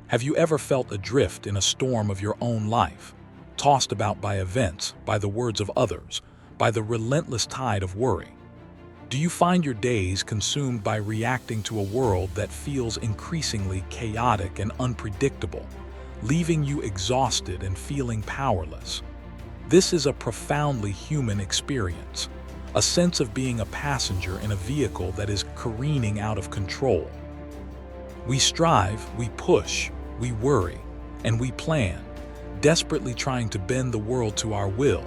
Have you ever felt adrift in a storm of your own life, tossed about by events, by the words of others, by the relentless tide of worry? Do you find your days consumed by reacting to a world that feels increasingly chaotic and unpredictable, leaving you exhausted and feeling powerless? This is a profoundly human experience, a sense of being a passenger in a vehicle that is careening out of control. We strive, we push, we worry, and we plan, desperately trying to bend the world to our will,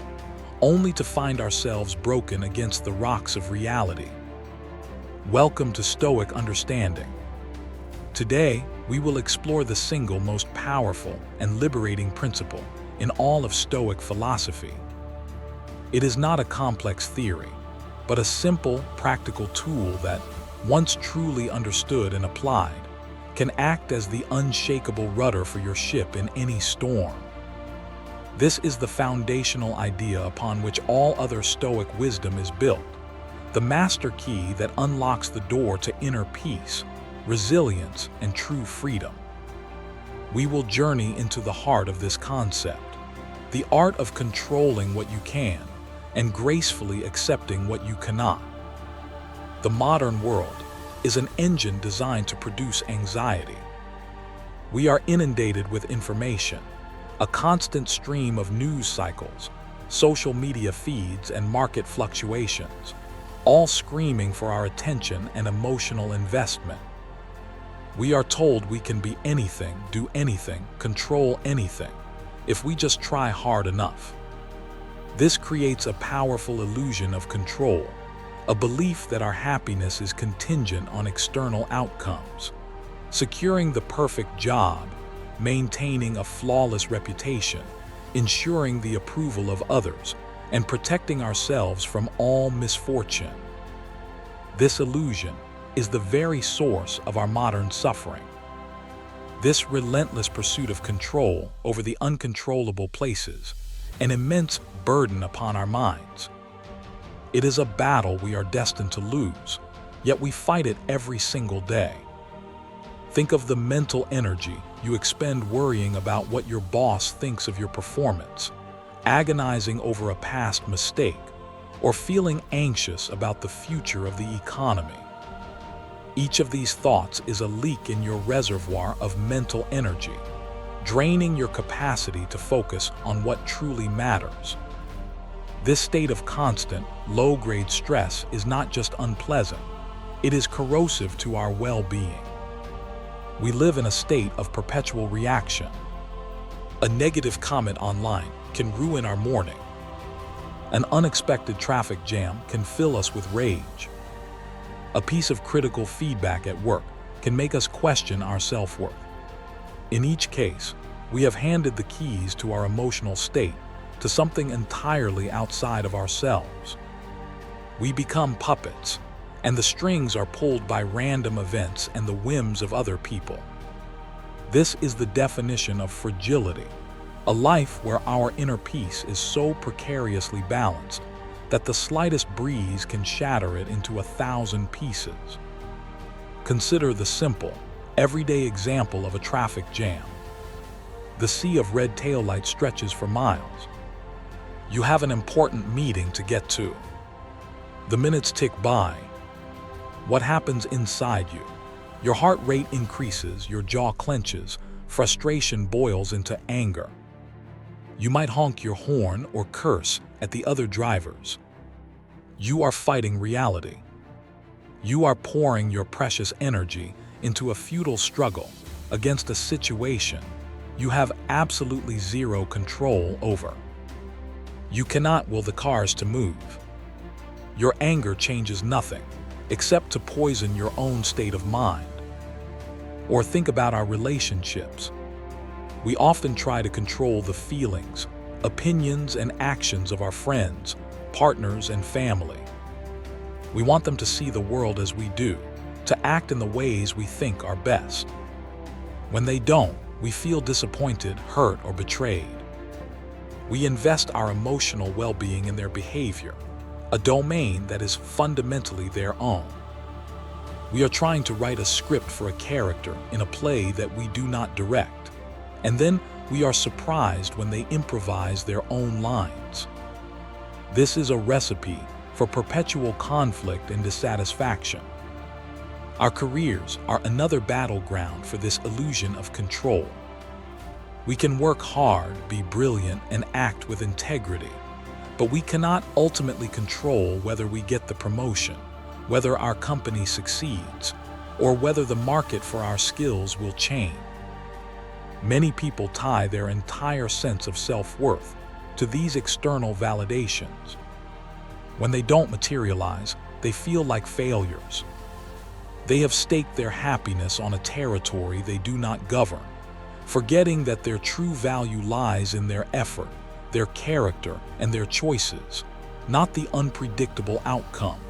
only to find ourselves broken against the rocks of reality. Welcome to Stoic Understanding. Today, we will explore the single most powerful and liberating principle in all of Stoic philosophy. It is not a complex theory, but a simple, practical tool that, once truly understood and applied, can act as the unshakable rudder for your ship in any storm. This is the foundational idea upon which all other Stoic wisdom is built, the master key that unlocks the door to inner peace, resilience, and true freedom. We will journey into the heart of this concept, the art of controlling what you can and gracefully accepting what you cannot. The modern world is an engine designed to produce anxiety. We are inundated with information, a constant stream of news cycles, social media feeds, and market fluctuations, all screaming for our attention and emotional investment. We are told we can be anything, do anything, control anything, if we just try hard enough. This creates a powerful illusion of control, a belief that our happiness is contingent on external outcomes. Securing the perfect job, maintaining a flawless reputation, ensuring the approval of others, and protecting ourselves from all misfortune. This illusion is the very source of our modern suffering. This relentless pursuit of control over the uncontrollable places an immense burden upon our minds. It is a battle we are destined to lose, yet we fight it every single day. Think of the mental energy you expend worrying about what your boss thinks of your performance, agonizing over a past mistake, or feeling anxious about the future of the economy. Each of these thoughts is a leak in your reservoir of mental energy, draining your capacity to focus on what truly matters. This state of constant, low-grade stress is not just unpleasant, it is corrosive to our well-being. We live in a state of perpetual reaction. A negative comment online can ruin our morning. An unexpected traffic jam can fill us with rage. A piece of critical feedback at work can make us question our self-worth. In each case, we have handed the keys to our emotional state to something entirely outside of ourselves. We become puppets, and the strings are pulled by random events and the whims of other people. This is the definition of fragility, a life where our inner peace is so precariously balanced that the slightest breeze can shatter it into 1,000 pieces. Consider the simple, everyday example of a traffic jam. The sea of red taillights stretches for miles. You have an important meeting to get to. The minutes tick by. What happens inside you? Your heart rate increases, your jaw clenches, frustration boils into anger. You might honk your horn or curse at the other drivers. You are fighting reality. You are pouring your precious energy into a futile struggle against a situation you have absolutely zero control over. You cannot will the cars to move. Your anger changes nothing except to poison your own state of mind. Or think about our relationships. We often try to control the feelings, opinions, and actions of our friends, partners, and family. We want them to see the world as we do, to act in the ways we think are best. When they don't, we feel disappointed, hurt, or betrayed. We invest our emotional well-being in their behavior, a domain that is fundamentally their own. We are trying to write a script for a character in a play that we do not direct, and then we are surprised when they improvise their own lines. This is a recipe for perpetual conflict and dissatisfaction. Our careers are another battleground for this illusion of control. We can work hard, be brilliant, and act with integrity, but we cannot ultimately control whether we get the promotion, whether our company succeeds, or whether the market for our skills will change. Many people tie their entire sense of self-worth to these external validations. When they don't materialize, they feel like failures. They have staked their happiness on a territory they do not govern, forgetting that their true value lies in their effort, their character, and their choices, not the unpredictable outcome.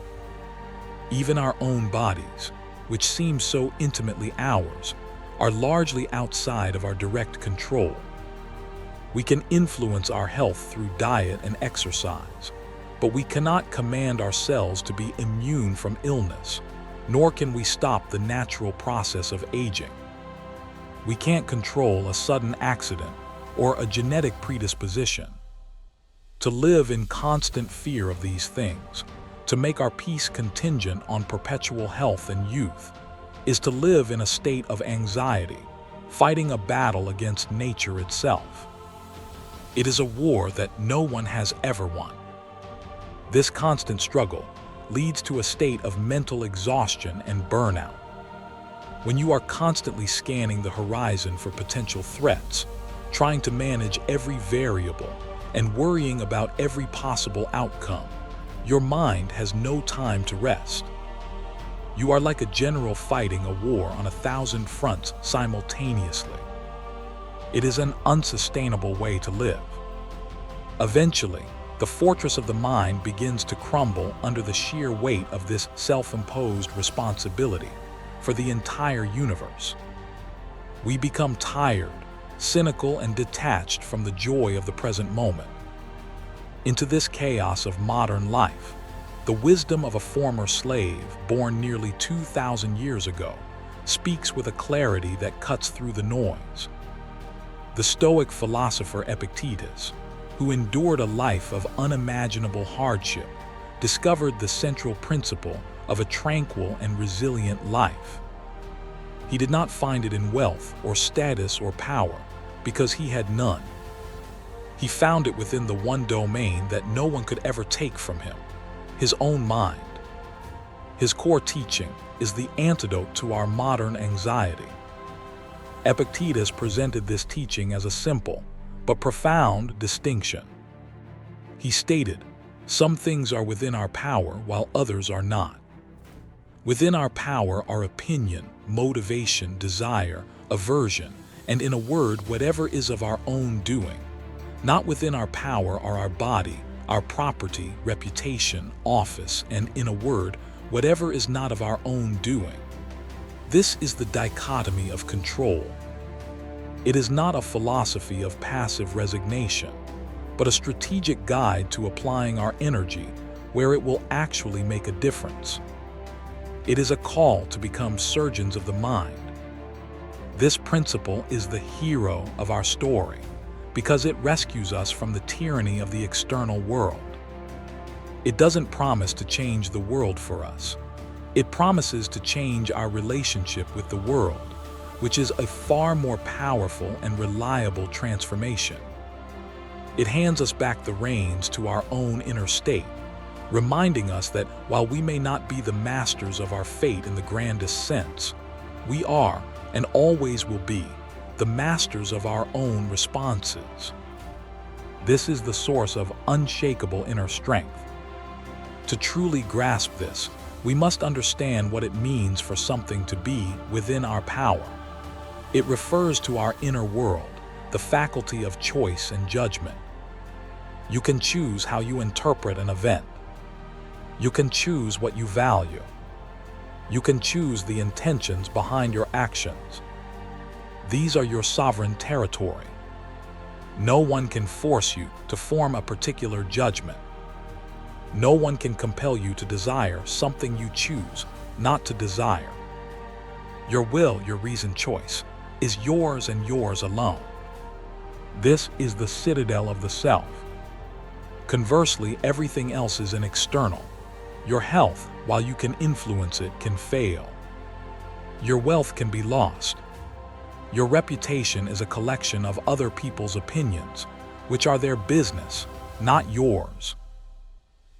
Even our own bodies, which seem so intimately ours, are largely outside of our direct control. We can influence our health through diet and exercise, but we cannot command ourselves to be immune from illness, nor can we stop the natural process of aging. We can't control a sudden accident or a genetic predisposition. To live in constant fear of these things, to make our peace contingent on perpetual health and youth, is to live in a state of anxiety, fighting a battle against nature itself. It is a war that no one has ever won. This constant struggle leads to a state of mental exhaustion and burnout. When you are constantly scanning the horizon for potential threats, trying to manage every variable, and worrying about every possible outcome, your mind has no time to rest. You are like a general fighting a war on 1,000 fronts simultaneously. It is an unsustainable way to live. Eventually, the fortress of the mind begins to crumble under the sheer weight of this self-imposed responsibility for the entire universe. We become tired, cynical, and detached from the joy of the present moment. Into this chaos of modern life, the wisdom of a former slave born nearly 2,000 years ago speaks with a clarity that cuts through the noise. The Stoic philosopher Epictetus, who endured a life of unimaginable hardship, discovered the central principle of a tranquil and resilient life. He did not find it in wealth or status or power, because he had none. He found it within the one domain that no one could ever take from him, his own mind. His core teaching is the antidote to our modern anxiety. Epictetus presented this teaching as a simple but profound distinction. He stated, "Some things are within our power while others are not. Within our power are opinion, motivation, desire, aversion, and in a word, whatever is of our own doing. Not within our power are our body, our property, reputation, office, and in a word, whatever is not of our own doing." This is the dichotomy of control. It is not a philosophy of passive resignation, but a strategic guide to applying our energy where it will actually make a difference. It is a call to become surgeons of the mind. This principle is the hero of our story because it rescues us from the tyranny of the external world. It doesn't promise to change the world for us. It promises to change our relationship with the world, which is a far more powerful and reliable transformation. It hands us back the reins to our own inner state, reminding us that while we may not be the masters of our fate in the grandest sense, we are, and always will be, the masters of our own responses. This is the source of unshakable inner strength. To truly grasp this, we must understand what it means for something to be within our power. It refers to our inner world, the faculty of choice and judgment. You can choose how you interpret an event. You can choose what you value. You can choose the intentions behind your actions. These are your sovereign territory. No one can force you to form a particular judgment. No one can compel you to desire something you choose not to desire. Your will, your reasoned choice, is yours and yours alone. This is the citadel of the self. Conversely, everything else is an external. Your health, while you can influence it, can fail. Your wealth can be lost. Your reputation is a collection of other people's opinions, which are their business, not yours.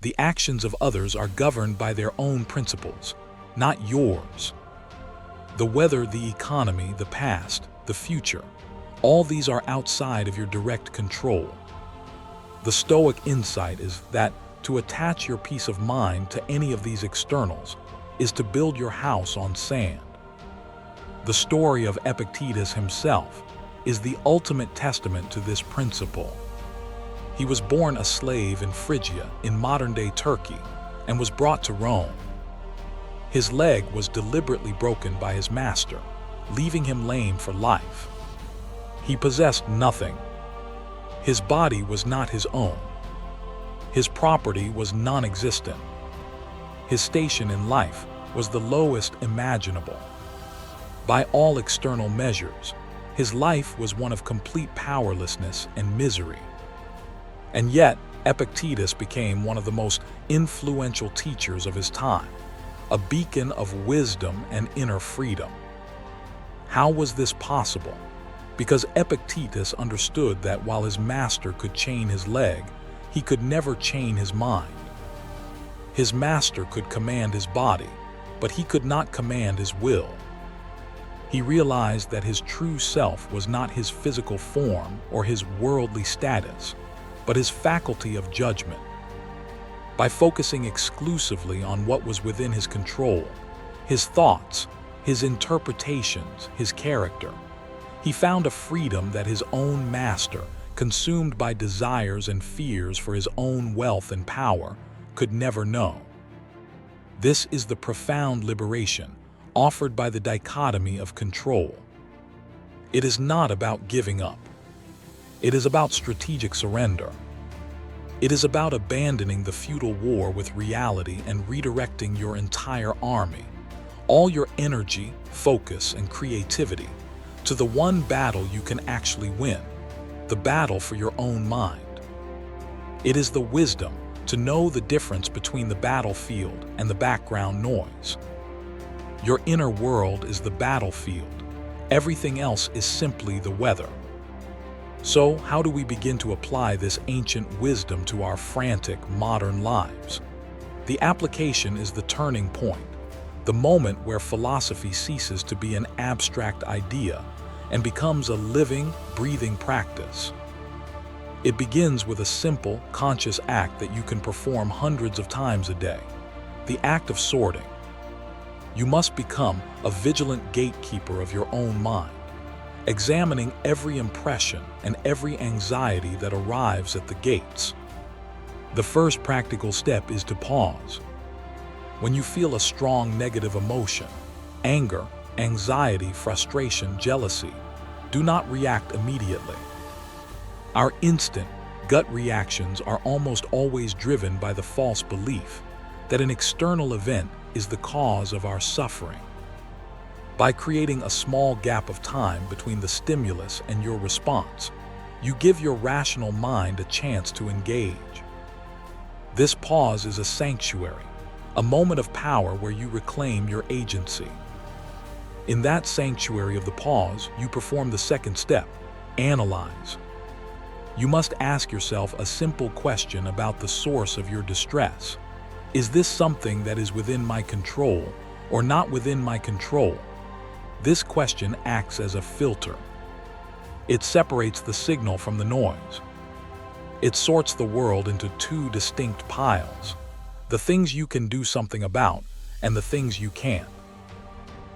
The actions of others are governed by their own principles, not yours. The weather, the economy, the past, the future, all these are outside of your direct control. The Stoic insight is that to attach your peace of mind to any of these externals is to build your house on sand. The story of Epictetus himself is the ultimate testament to this principle. He was born a slave in Phrygia, in modern-day Turkey, and was brought to Rome. His leg was deliberately broken by his master, leaving him lame for life. He possessed nothing. His body was not his own. His property was non-existent. His station in life was the lowest imaginable. By all external measures, his life was one of complete powerlessness and misery. And yet, Epictetus became one of the most influential teachers of his time, a beacon of wisdom and inner freedom. How was this possible? Because Epictetus understood that while his master could chain his leg, he could never chain his mind. His master could command his body, but he could not command his will. He realized that his true self was not his physical form or his worldly status, but his faculty of judgment. By focusing exclusively on what was within his control, his thoughts, his interpretations, his character, he found a freedom that his own master, consumed by desires and fears for his own wealth and power, could never know. This is the profound liberation offered by the dichotomy of control. It is not about giving up. It is about strategic surrender. It is about abandoning the feudal war with reality and redirecting your entire army, all your energy, focus, and creativity, to the one battle you can actually win, the battle for your own mind. It is the wisdom to know the difference between the battlefield and the background noise. Your inner world is the battlefield. Everything else is simply the weather. So, how do we begin to apply this ancient wisdom to our frantic modern lives? The application is the turning point, the moment where philosophy ceases to be an abstract idea and becomes a living, breathing practice. It begins with a simple, conscious act that you can perform hundreds of times a day, the act of sorting. You must become a vigilant gatekeeper of your own mind, examining every impression and every anxiety that arrives at the gates. The first practical step is to pause. When you feel a strong negative emotion, anger, anxiety, frustration, jealousy, do not react immediately. Our instant, gut reactions are almost always driven by the false belief that an external event is the cause of our suffering. By creating a small gap of time between the stimulus and your response, you give your rational mind a chance to engage. This pause is a sanctuary, a moment of power where you reclaim your agency. In that sanctuary of the pause, you perform the second step, analyze. You must ask yourself a simple question about the source of your distress. Is this something that is within my control or not within my control? This question acts as a filter. It separates the signal from the noise. It sorts the world into two distinct piles, the things you can do something about and the things you can't.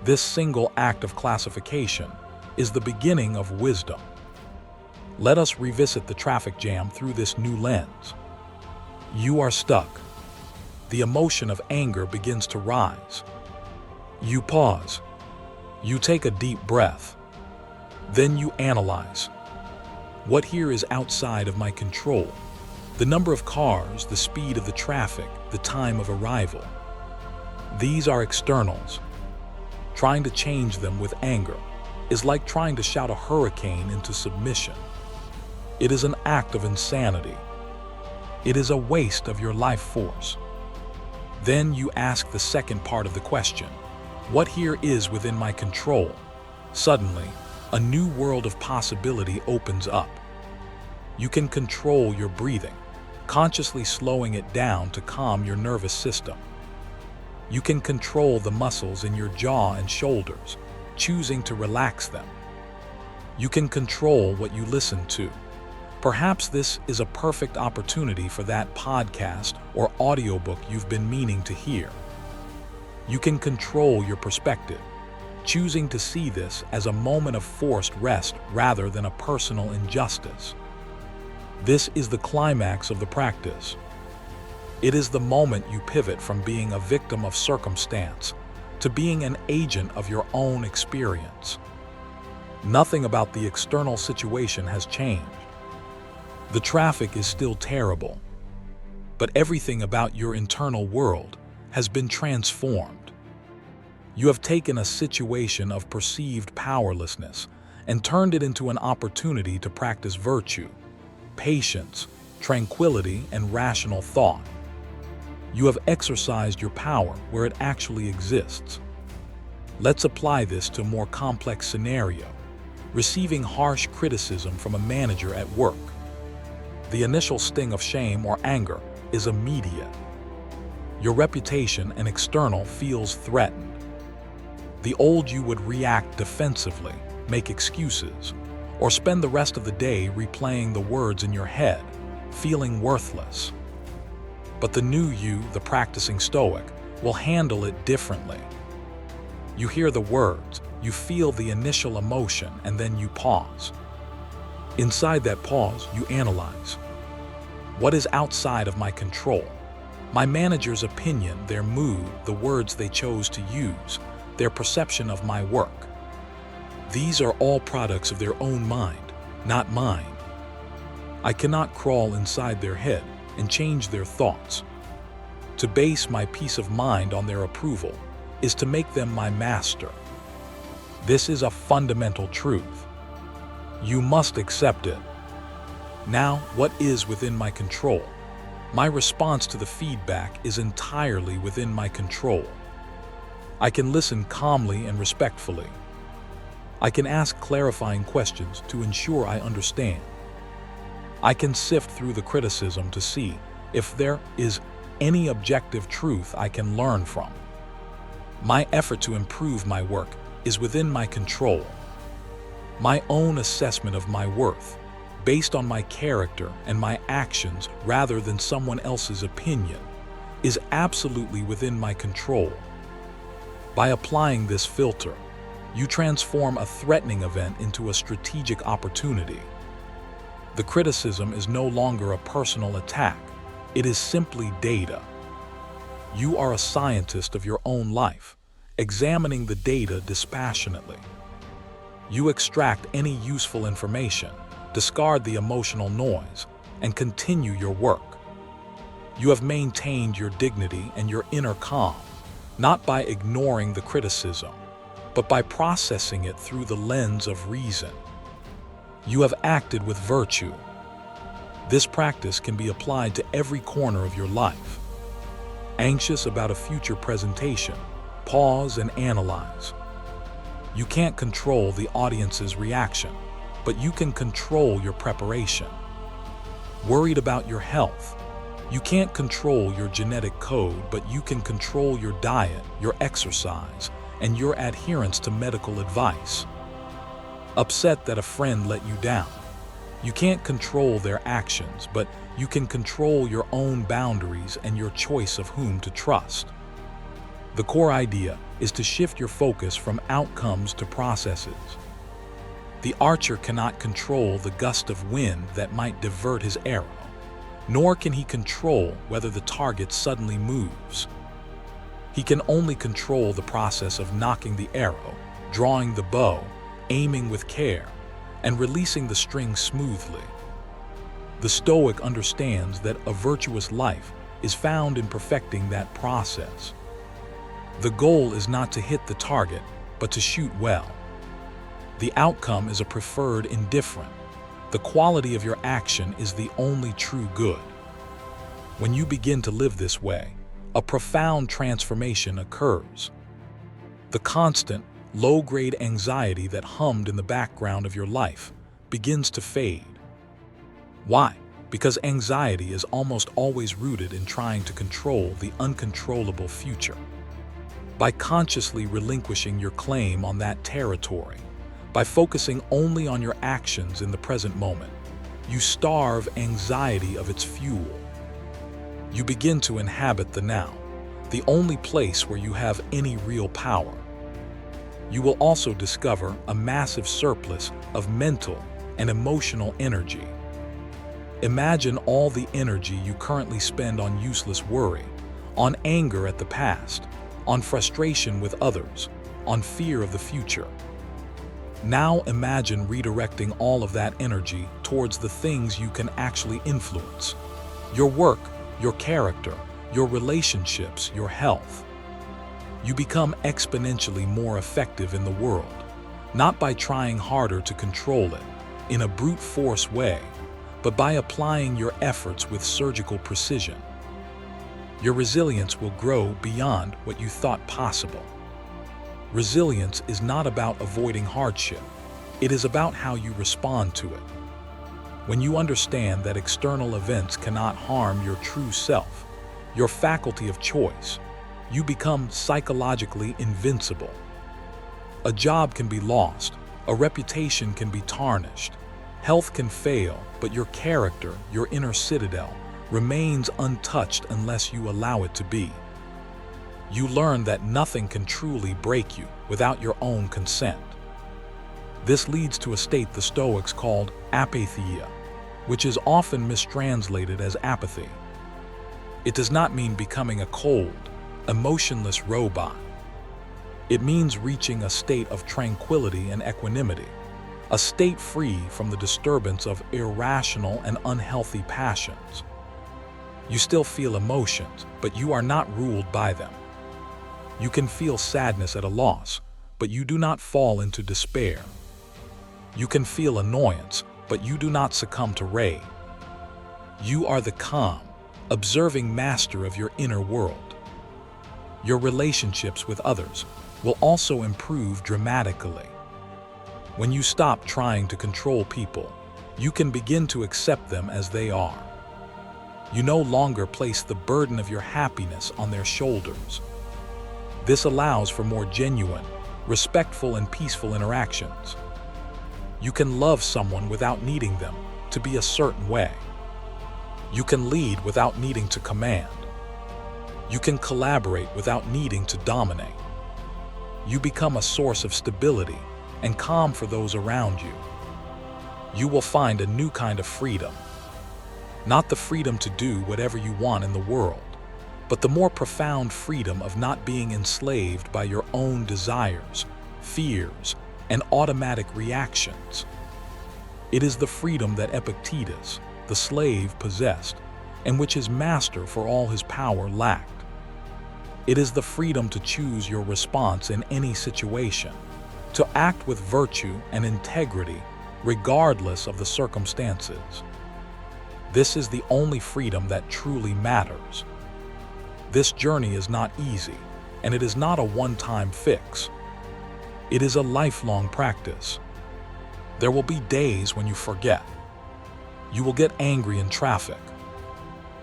This single act of classification is the beginning of wisdom. Let us revisit the traffic jam through this new lens. You are stuck. The emotion of anger begins to rise. You pause. You take a deep breath. Then you analyze. What here is outside of my control? The number of cars, the speed of the traffic, the time of arrival. These are externals. Trying to change them with anger is like trying to shout a hurricane into submission. It is an act of insanity. It is a waste of your life force. Then you ask the second part of the question: what here is within my control? Suddenly, a new world of possibility opens up. You can control your breathing, consciously slowing it down to calm your nervous system. You can control the muscles in your jaw and shoulders, choosing to relax them. You can control what you listen to. Perhaps this is a perfect opportunity for that podcast or audiobook you've been meaning to hear. You can control your perspective, choosing to see this as a moment of forced rest rather than a personal injustice. This is the climax of the practice. It is the moment you pivot from being a victim of circumstance to being an agent of your own experience. Nothing about the external situation has changed. The traffic is still terrible, but everything about your internal world has been transformed. You have taken a situation of perceived powerlessness and turned it into an opportunity to practice virtue, patience, tranquility, and rational thought. You have exercised your power where it actually exists. Let's apply this to a more complex scenario: receiving harsh criticism from a manager at work. The initial sting of shame or anger is immediate. Your reputation and external feels threatened. The old you would react defensively, make excuses, or spend the rest of the day replaying the words in your head, feeling worthless. But the new you, the practicing Stoic, will handle it differently. You hear the words, you feel the initial emotion, and then you pause. Inside that pause, you analyze. What is outside of my control? My manager's opinion, their mood, the words they chose to use, their perception of my work. These are all products of their own mind, not mine. I cannot crawl inside their head and change their thoughts. To base my peace of mind on their approval is to make them my master. This is a fundamental truth. You must accept it. Now, what is within my control? My response to the feedback is entirely within my control. I can listen calmly and respectfully. I can ask clarifying questions to ensure I understand. I can sift through the criticism to see if there is any objective truth I can learn from. My effort to improve my work is within my control. My own assessment of my worth, based on my character and my actions rather than someone else's opinion, is absolutely within my control. By applying this filter, you transform a threatening event into a strategic opportunity. The criticism is no longer a personal attack. It is simply data. You are a scientist of your own life, examining the data dispassionately. You extract any useful information, discard the emotional noise, and continue your work. You have maintained your dignity and your inner calm, not by ignoring the criticism, but by processing it through the lens of reason. You have acted with virtue. This practice can be applied to every corner of your life. Anxious about a future presentation, pause and analyze. You can't control the audience's reaction, but you can control your preparation. Worried about your health, you can't control your genetic code, but you can control your diet, your exercise, and your adherence to medical advice. Upset that a friend let you down. You can't control their actions, but you can control your own boundaries and your choice of whom to trust. The core idea is to shift your focus from outcomes to processes. The archer cannot control the gust of wind that might divert his arrow, nor can he control whether the target suddenly moves. He can only control the process of nocking the arrow, drawing the bow, aiming with care, and releasing the string smoothly. The Stoic understands that a virtuous life is found in perfecting that process. The goal is not to hit the target, but to shoot well. The outcome is a preferred indifferent. The quality of your action is the only true good. When you begin to live this way, a profound transformation occurs. The constant, low-grade anxiety that hummed in the background of your life begins to fade. Why? Because anxiety is almost always rooted in trying to control the uncontrollable future. By consciously relinquishing your claim on that territory, by focusing only on your actions in the present moment, you starve anxiety of its fuel. You begin to inhabit the now, the only place where you have any real power. You will also discover a massive surplus of mental and emotional energy. Imagine all the energy you currently spend on useless worry, on anger at the past, on frustration with others, on fear of the future. Now imagine redirecting all of that energy towards the things you can actually influence: your work, your character, your relationships, your health. You become exponentially more effective in the world, not by trying harder to control it in a brute force way, but by applying your efforts with surgical precision. Your resilience will grow beyond what you thought possible. Resilience is not about avoiding hardship. It is about how you respond to it. When you understand that external events cannot harm your true self, your faculty of choice, you become psychologically invincible. A job can be lost, a reputation can be tarnished, health can fail, but your character, your inner citadel, remains untouched unless you allow it to be. You learn that nothing can truly break you without your own consent. This leads to a state the Stoics called apatheia, which is often mistranslated as apathy. It does not mean becoming a cold, emotionless robot. It means reaching a state of tranquility and equanimity, a state free from the disturbance of irrational and unhealthy passions. You still feel emotions, but you are not ruled by them. You can feel sadness at a loss, but you do not fall into despair. You can feel annoyance, but you do not succumb to rage. You are the calm, observing master of your inner world. Your relationships with others will also improve dramatically. When you stop trying to control people, you can begin to accept them as they are. You no longer place the burden of your happiness on their shoulders. This allows for more genuine, respectful, and peaceful interactions. You can love someone without needing them to be a certain way. You can lead without needing to command. You can collaborate without needing to dominate. You become a source of stability and calm for those around you. You will find a new kind of freedom. Not the freedom to do whatever you want in the world, but the more profound freedom of not being enslaved by your own desires, fears, and automatic reactions. It is the freedom that Epictetus, the slave, possessed, and which his master for all his power lacked. It is the freedom to choose your response in any situation, to act with virtue and integrity regardless of the circumstances. This is the only freedom that truly matters. This journey is not easy, and it is not a one-time fix. It is a lifelong practice. There will be days when you forget. You will get angry in traffic.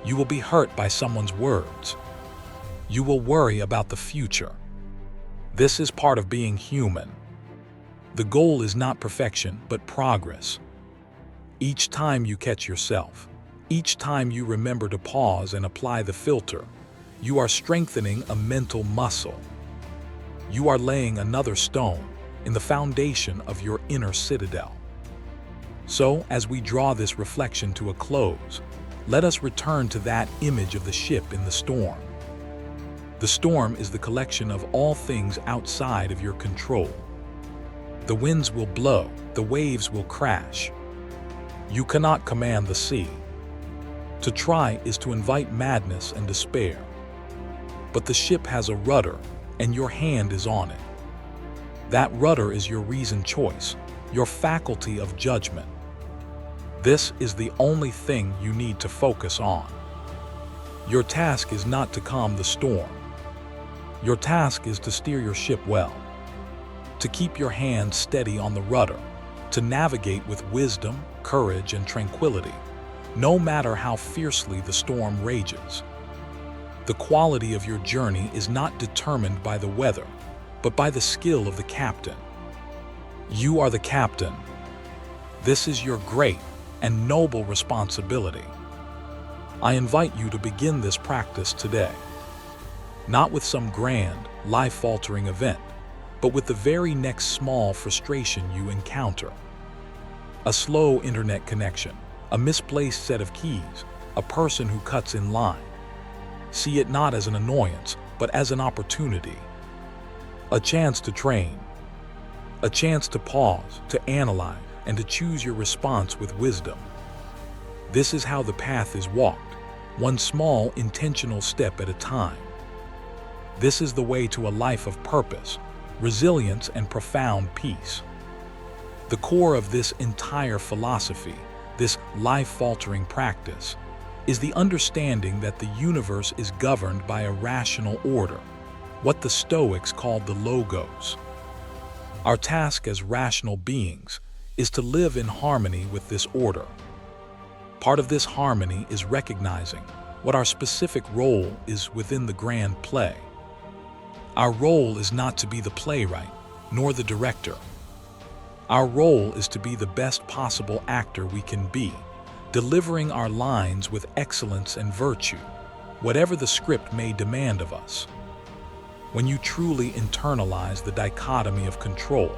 You will be hurt by someone's words. You will worry about the future. This is part of being human. The goal is not perfection, but progress. Each time you catch yourself, each time you remember to pause and apply the filter, you are strengthening a mental muscle. You are laying another stone in the foundation of your inner citadel. So, as we draw this reflection to a close, let us return to that image of the ship in the storm. The storm is the collection of all things outside of your control. The winds will blow, the waves will crash. You cannot command the sea. To try is to invite madness and despair. But the ship has a rudder, and your hand is on it. That rudder is your reasoned choice, your faculty of judgment. This is the only thing you need to focus on. Your task is not to calm the storm. Your task is to steer your ship well, to keep your hand steady on the rudder, to navigate with wisdom, courage, and tranquility, no matter how fiercely the storm rages. The quality of your journey is not determined by the weather, but by the skill of the captain. You are the captain. This is your great and noble responsibility. I invite you to begin this practice today. Not with some grand, life-altering event, but with the very next small frustration you encounter. A slow internet connection, a misplaced set of keys, a person who cuts in line. See it not as an annoyance, but as an opportunity. A chance to train. A chance to pause, to analyze, and to choose your response with wisdom. This is how the path is walked, one small, intentional step at a time. This is the way to a life of purpose, resilience, and profound peace. The core of this entire philosophy, this life-altering practice, is the understanding that the universe is governed by a rational order, what the Stoics called the logos. Our task as rational beings is to live in harmony with this order. Part of this harmony is recognizing what our specific role is within the grand play. Our role is not to be the playwright, nor the director. Our role is to be the best possible actor we can be, delivering our lines with excellence and virtue, whatever the script may demand of us. When you truly internalize the dichotomy of control,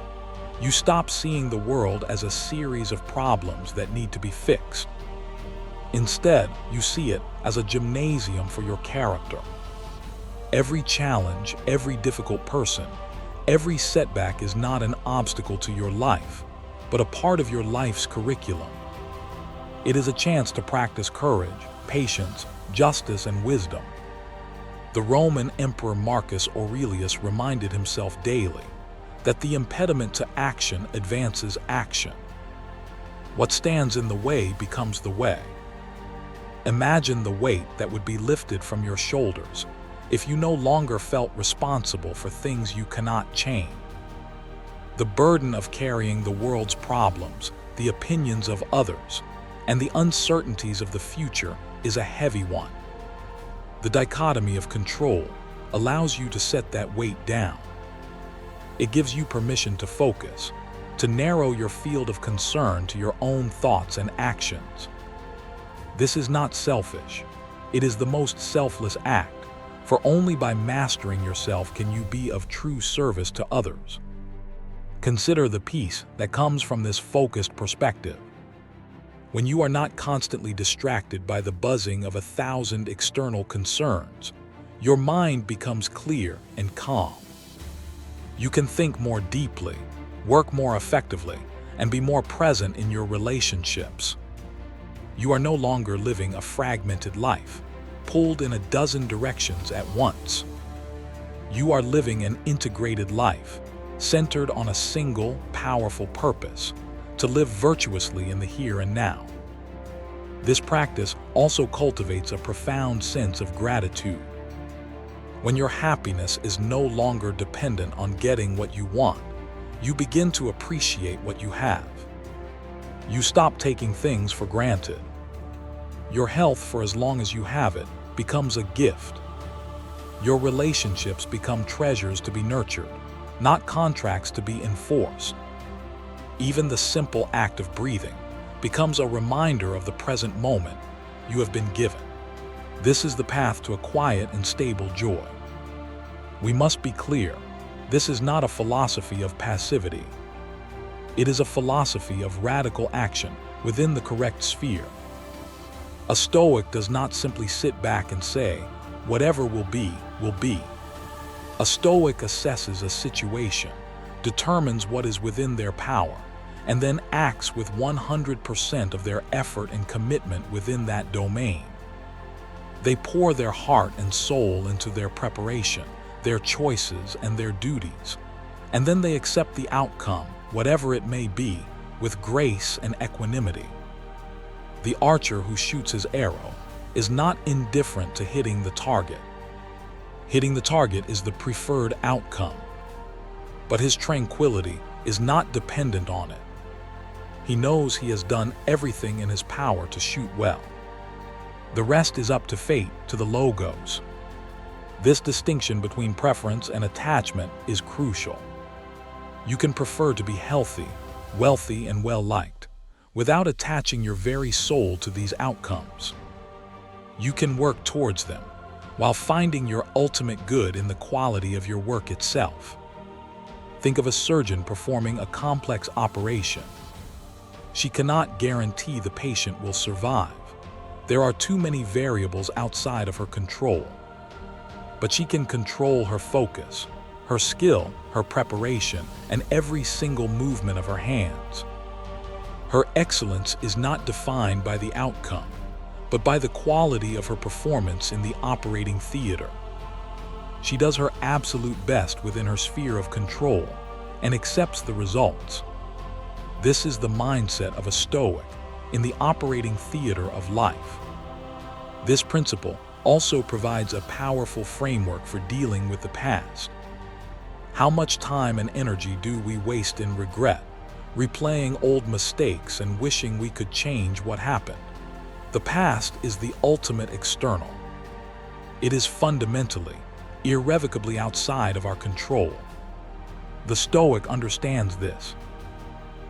you stop seeing the world as a series of problems that need to be fixed. Instead, you see it as a gymnasium for your character. Every challenge, every difficult person, every setback is not an obstacle to your life, but a part of your life's curriculum. It is a chance to practice courage, patience, justice, and wisdom. The Roman Emperor Marcus Aurelius reminded himself daily that the impediment to action advances action. What stands in the way becomes the way. Imagine the weight that would be lifted from your shoulders if you no longer felt responsible for things you cannot change. The burden of carrying the world's problems, the opinions of others, and the uncertainties of the future is a heavy one. The dichotomy of control allows you to set that weight down. It gives you permission to focus, to narrow your field of concern to your own thoughts and actions. This is not selfish. It is the most selfless act, for only by mastering yourself can you be of true service to others. Consider the peace that comes from this focused perspective. When you are not constantly distracted by the buzzing of 1,000 external concerns, your mind becomes clear and calm. You can think more deeply, work more effectively, and be more present in your relationships. You are no longer living a fragmented life, pulled in a dozen directions at once. You are living an integrated life, centered on a single, powerful purpose, to live virtuously in the here and now. This practice also cultivates a profound sense of gratitude. When your happiness is no longer dependent on getting what you want, you begin to appreciate what you have. You stop taking things for granted. Your health, for as long as you have it, becomes a gift. Your relationships become treasures to be nurtured, not contracts to be enforced. Even the simple act of breathing becomes a reminder of the present moment you have been given. This is the path to a quiet and stable joy. We must be clear, this is not a philosophy of passivity. It is a philosophy of radical action within the correct sphere. A Stoic does not simply sit back and say, whatever will be, will be. A Stoic assesses a situation, determines what is within their power, and then acts with 100% of their effort and commitment within that domain. They pour their heart and soul into their preparation, their choices, and their duties, and then they accept the outcome, whatever it may be, with grace and equanimity. The archer who shoots his arrow is not indifferent to hitting the target. Hitting the target is the preferred outcome, but his tranquility is not dependent on it. He knows he has done everything in his power to shoot well. The rest is up to fate, to the logos. This distinction between preference and attachment is crucial. You can prefer to be healthy, wealthy, and well-liked, without attaching your very soul to these outcomes. You can work towards them, while finding your ultimate good in the quality of your work itself. Think of a surgeon performing a complex operation. She cannot guarantee the patient will survive. There are too many variables outside of her control. But she can control her focus, her skill, her preparation, and every single movement of her hands. Her excellence is not defined by the outcome, but by the quality of her performance in the operating theater. She does her absolute best within her sphere of control and accepts the results. This is the mindset of a Stoic in the operating theater of life. This principle also provides a powerful framework for dealing with the past. How much time and energy do we waste in regret, replaying old mistakes and wishing we could change what happened? The past is the ultimate external. It is fundamentally, irrevocably outside of our control. The Stoic understands this.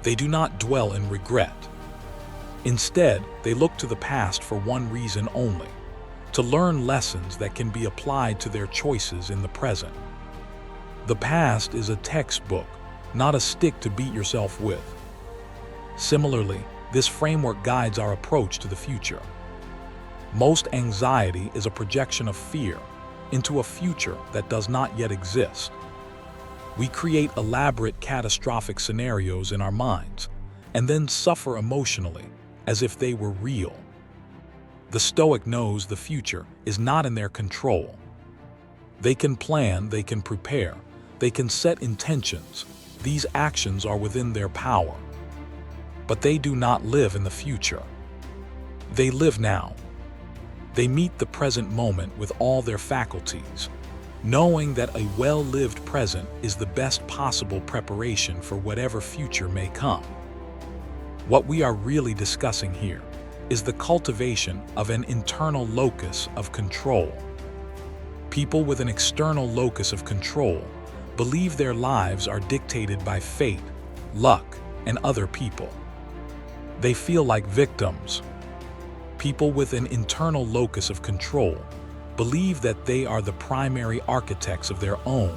They do not dwell in regret. Instead, they look to the past for one reason only: to learn lessons that can be applied to their choices in the present. The past is a textbook, not a stick to beat yourself with. Similarly, this framework guides our approach to the future. Most anxiety is a projection of fear into a future that does not yet exist. We create elaborate catastrophic scenarios in our minds and then suffer emotionally as if they were real. The Stoic knows the future is not in their control. They can plan, they can prepare, they can set intentions. These actions are within their power. But they do not live in the future. They live now. They meet the present moment with all their faculties, knowing that a well-lived present is the best possible preparation for whatever future may come. What we are really discussing here is the cultivation of an internal locus of control. People with an external locus of control believe their lives are dictated by fate, luck, and other people. They feel like victims. People with an internal locus of control believe that they are the primary architects of their own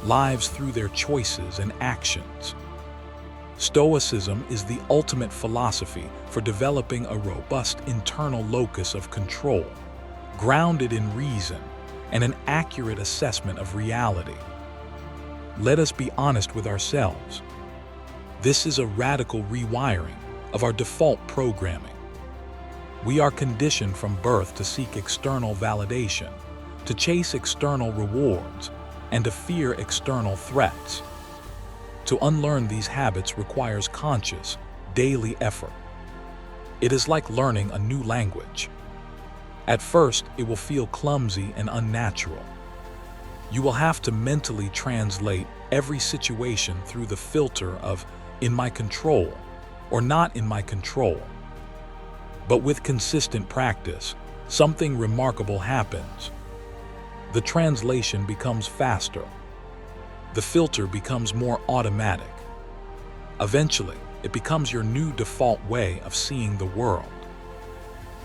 lives through their choices and actions. Stoicism is the ultimate philosophy for developing a robust internal locus of control, grounded in reason and an accurate assessment of reality. Let us be honest with ourselves. This is a radical rewiring of our default programming. We are conditioned from birth to seek external validation, to chase external rewards, and to fear external threats. To unlearn these habits requires conscious, daily effort. It is like learning a new language. At first, it will feel clumsy and unnatural. You will have to mentally translate every situation through the filter of "in my control" or "not in my control." But with consistent practice, something remarkable happens. The translation becomes faster. The filter becomes more automatic. Eventually, it becomes your new default way of seeing the world.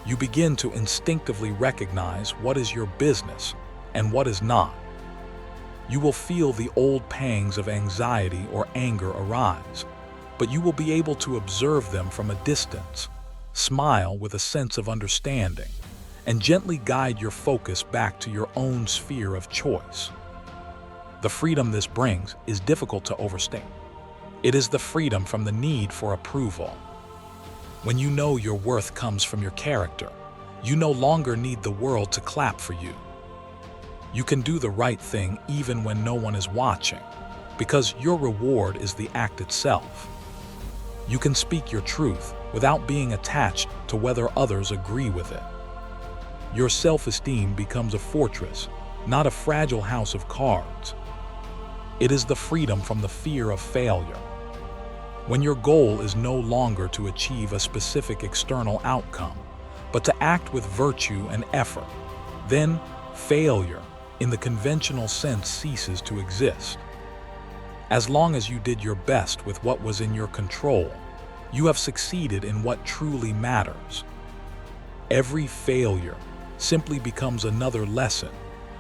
You begin to instinctively recognize what is your business and what is not. You will feel the old pangs of anxiety or anger arise, but you will be able to observe them from a distance, smile with a sense of understanding, and gently guide your focus back to your own sphere of choice. The freedom this brings is difficult to overstate. It is the freedom from the need for approval. When you know your worth comes from your character, you no longer need the world to clap for you. You can do the right thing even when no one is watching, because your reward is the act itself. You can speak your truth without being attached to whether others agree with it. Your self-esteem becomes a fortress, not a fragile house of cards. It is the freedom from the fear of failure. When your goal is no longer to achieve a specific external outcome, but to act with virtue and effort, then failure, in the conventional sense, ceases to exist. As long as you did your best with what was in your control, you have succeeded in what truly matters. Every failure simply becomes another lesson,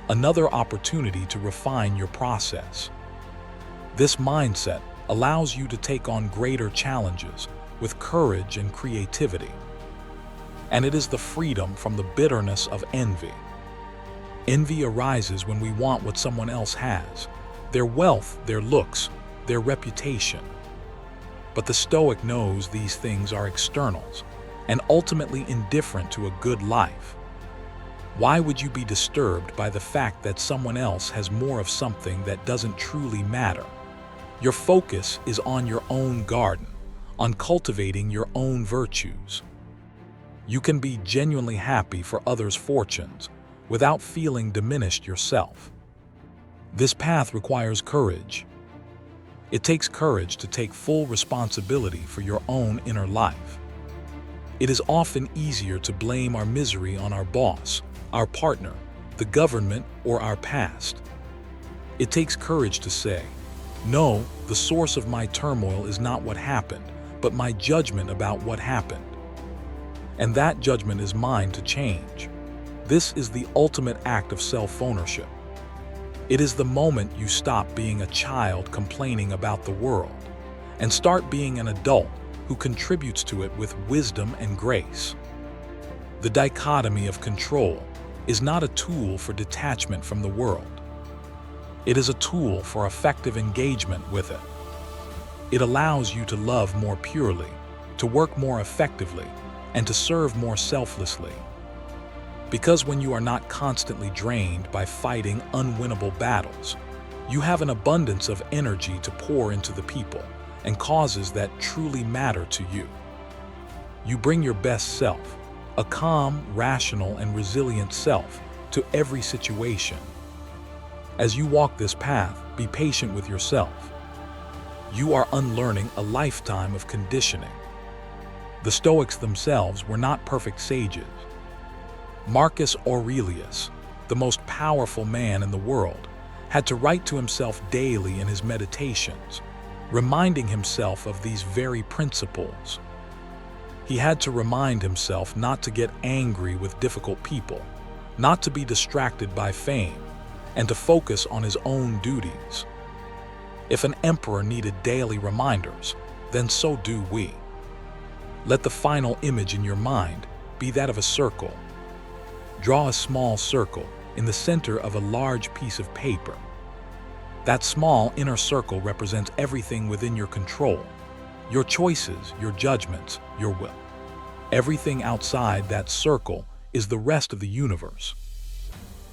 another opportunity to refine your process. This mindset allows you to take on greater challenges with courage and creativity. And it is the freedom from the bitterness of envy. Envy arises when we want what someone else has, their wealth, their looks, their reputation. But the Stoic knows these things are externals and ultimately indifferent to a good life. Why would you be disturbed by the fact that someone else has more of something that doesn't truly matter? Your focus is on your own garden, on cultivating your own virtues. You can be genuinely happy for others' fortunes without feeling diminished yourself. This path requires courage. It takes courage to take full responsibility for your own inner life. It is often easier to blame our misery on our boss, our partner, the government, or our past. It takes courage to say, "No, the source of my turmoil is not what happened, but my judgment about what happened. And that judgment is mine to change." This is the ultimate act of self-ownership. It is the moment you stop being a child complaining about the world and start being an adult who contributes to it with wisdom and grace. The dichotomy of control is not a tool for detachment from the world. It is a tool for effective engagement with it. It allows you to love more purely, to work more effectively, and to serve more selflessly. Because when you are not constantly drained by fighting unwinnable battles, you have an abundance of energy to pour into the people and causes that truly matter to you. You bring your best self, a calm, rational, and resilient self, to every situation. As you walk this path, be patient with yourself. You are unlearning a lifetime of conditioning. The Stoics themselves were not perfect sages. Marcus Aurelius, the most powerful man in the world, had to write to himself daily in his meditations, reminding himself of these very principles. He had to remind himself not to get angry with difficult people, not to be distracted by fame, and to focus on his own duties. If an emperor needed daily reminders, then so do we. Let the final image in your mind be that of a circle. Draw a small circle in the center of a large piece of paper. That small inner circle represents everything within your control, your choices, your judgments, your will. Everything outside that circle is the rest of the universe.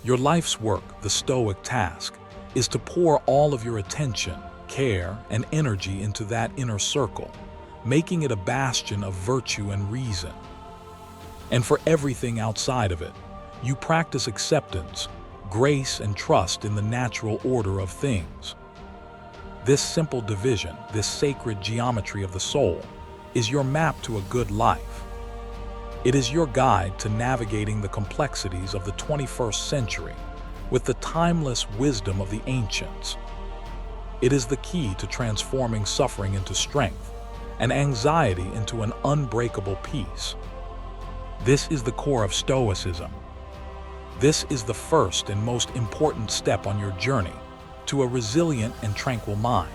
Your life's work, the Stoic task, is to pour all of your attention, care, and energy into that inner circle, making it a bastion of virtue and reason. And for everything outside of it, you practice acceptance, grace, and trust in the natural order of things. This simple division, this sacred geometry of the soul, is your map to a good life. It is your guide to navigating the complexities of the 21st century with the timeless wisdom of the ancients. It is the key to transforming suffering into strength and anxiety into an unbreakable peace. This is the core of Stoicism. This is the first and most important step on your journey to a resilient and tranquil mind.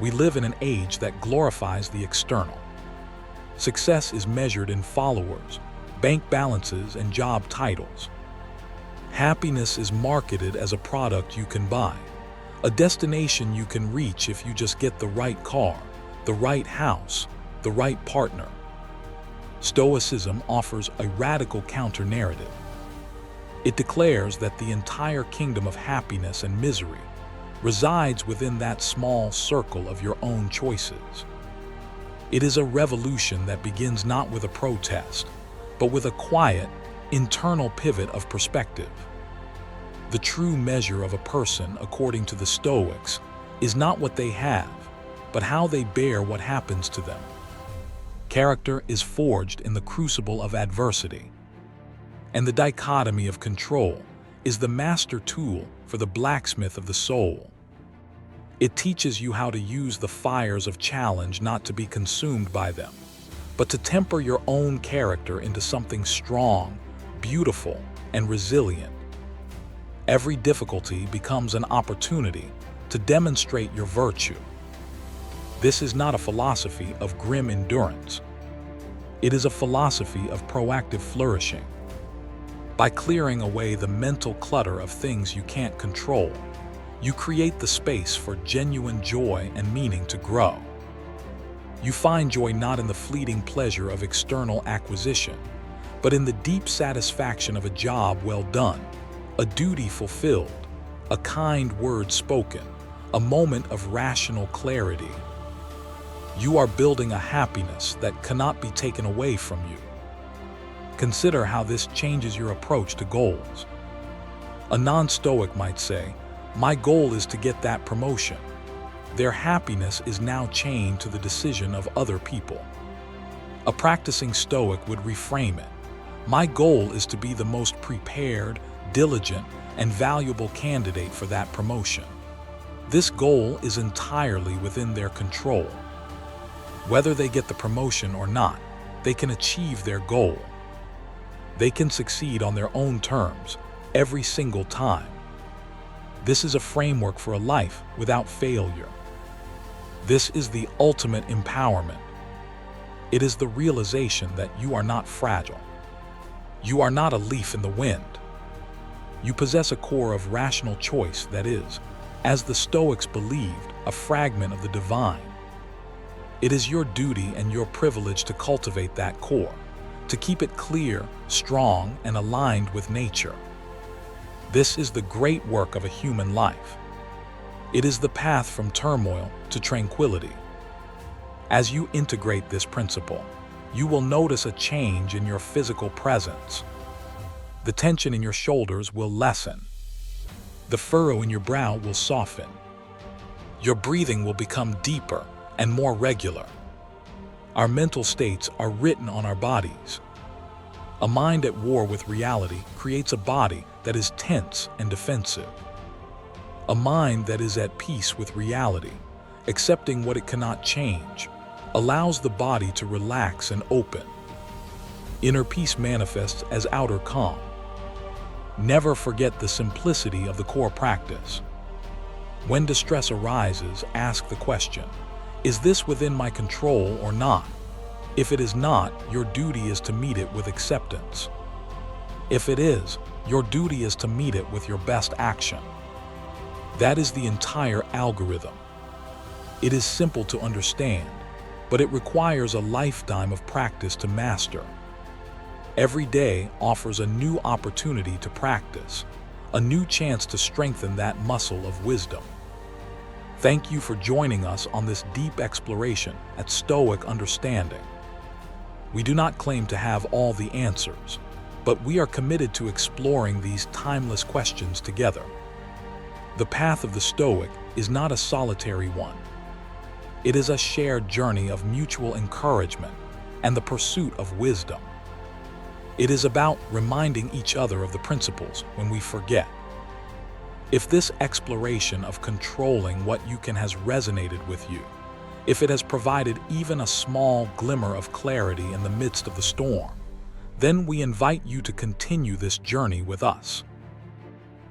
We live in an age that glorifies the external. Success is measured in followers, bank balances, and job titles. Happiness is marketed as a product you can buy, a destination you can reach if you just get the right car, the right house, the right partner. Stoicism offers a radical counter-narrative. It declares that the entire kingdom of happiness and misery resides within that small circle of your own choices. It is a revolution that begins not with a protest, but with a quiet, internal pivot of perspective. The true measure of a person, according to the Stoics, is not what they have, but how they bear what happens to them. Character is forged in the crucible of adversity, and the dichotomy of control is the master tool for the blacksmith of the soul. It teaches you how to use the fires of challenge not to be consumed by them, but to temper your own character into something strong, beautiful, and resilient. Every difficulty becomes an opportunity to demonstrate your virtue. This is not a philosophy of grim endurance. It is a philosophy of proactive flourishing. By clearing away the mental clutter of things you can't control, you create the space for genuine joy and meaning to grow. You find joy not in the fleeting pleasure of external acquisition, but in the deep satisfaction of a job well done, a duty fulfilled, a kind word spoken, a moment of rational clarity. You are building a happiness that cannot be taken away from you. Consider how this changes your approach to goals. A non-Stoic might say, "My goal is to get that promotion." Their happiness is now chained to the decision of other people. A practicing Stoic would reframe it. "My goal is to be the most prepared, diligent, and valuable candidate for that promotion." This goal is entirely within their control. Whether they get the promotion or not, they can achieve their goal. They can succeed on their own terms every single time. This is a framework for a life without failure. This is the ultimate empowerment. It is the realization that you are not fragile. You are not a leaf in the wind. You possess a core of rational choice that is, as the Stoics believed, a fragment of the divine. It is your duty and your privilege to cultivate that core, to keep it clear, strong, and aligned with nature. This is the great work of a human life. It is the path from turmoil to tranquility. As you integrate this principle, you will notice a change in your physical presence. The tension in your shoulders will lessen. The furrow in your brow will soften. Your breathing will become deeper and more regular. Our mental states are written on our bodies. A mind at war with reality creates a body that is tense and defensive. A mind that is at peace with reality, accepting what it cannot change, allows the body to relax and open. Inner peace manifests as outer calm. Never forget the simplicity of the core practice. When distress arises, ask the question, "Is this within my control or not?" If it is not, your duty is to meet it with acceptance. If it is, your duty is to meet it with your best action. That is the entire algorithm. It is simple to understand, but it requires a lifetime of practice to master. Every day offers a new opportunity to practice, a new chance to strengthen that muscle of wisdom. Thank you for joining us on this deep exploration at Stoic Understanding. We do not claim to have all the answers, but we are committed to exploring these timeless questions together. The path of the Stoic is not a solitary one. It is a shared journey of mutual encouragement and the pursuit of wisdom. It is about reminding each other of the principles when we forget. If this exploration of controlling what you can has resonated with you, if it has provided even a small glimmer of clarity in the midst of the storm, then we invite you to continue this journey with us.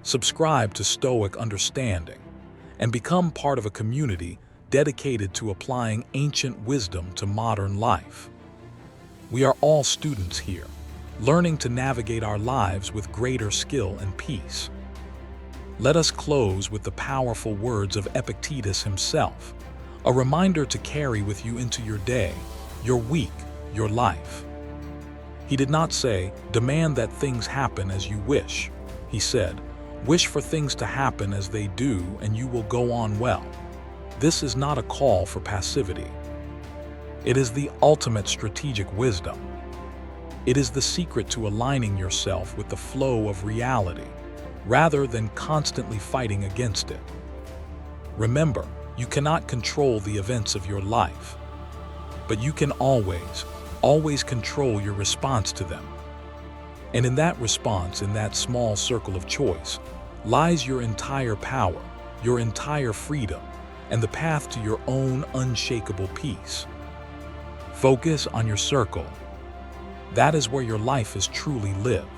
Subscribe to Stoic Understanding and become part of a community dedicated to applying ancient wisdom to modern life. We are all students here, learning to navigate our lives with greater skill and peace. Let us close with the powerful words of Epictetus himself, a reminder to carry with you into your day, your week, your life. He did not say, "Demand that things happen as you wish," He said, "Wish for things to happen as they do and you will go on well." This is not a call for passivity. It is the ultimate strategic wisdom. It is the secret to aligning yourself with the flow of reality, rather than constantly fighting against it. Remember, you cannot control the events of your life, but you can always control your response to them. And in that response, in that small circle of choice, lies your entire power, your entire freedom, and the path to your own unshakable peace. Focus on your circle. That is where your life is truly lived.